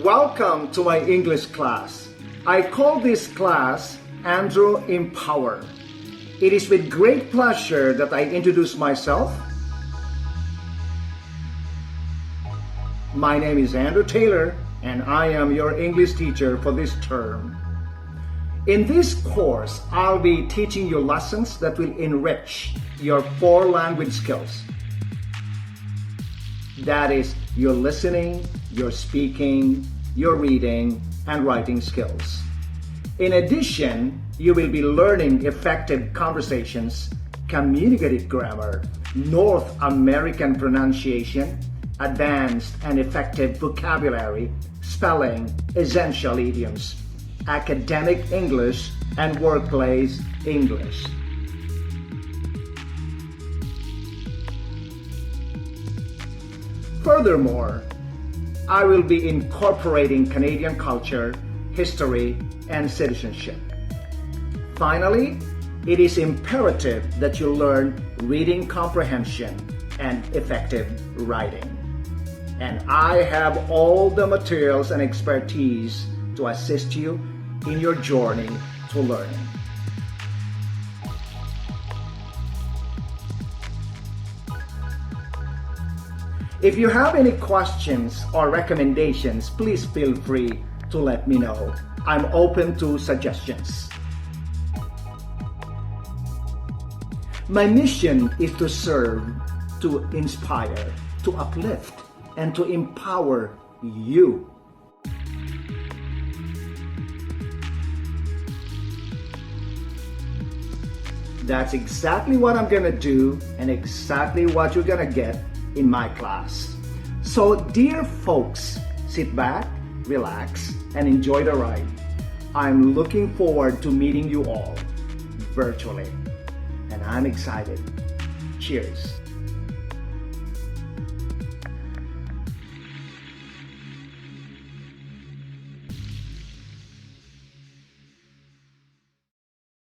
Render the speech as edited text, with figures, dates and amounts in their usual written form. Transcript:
Welcome to my English class. I call this class Andrew Empower. It is with great pleasure that I introduce myself. My name is Andrew Taylor and I am your English teacher for this term. In this course, I'll be teaching you lessons that will enrich your 4 language skills. That is your listening, your speaking, your reading, and writing skills. In addition, you will be learning effective conversations, communicative grammar, North American pronunciation, advanced and effective vocabulary, spelling, essential idioms, academic English, and workplace English. Furthermore, I will be incorporating Canadian culture, history, and citizenship. Finally, it is imperative that you learn reading comprehension and effective writing. And I have all the materials and expertise to assist you in your journey to learning. If you have any questions or recommendations, please feel free to let me know. I'm open to suggestions. My mission is to serve, to inspire, to uplift, and to empower you. That's exactly what I'm gonna do and exactly what you're gonna get in my class. So dear folks, sit back, relax, and enjoy the ride. I'm looking forward to meeting you all virtually, and I'm excited. Cheers.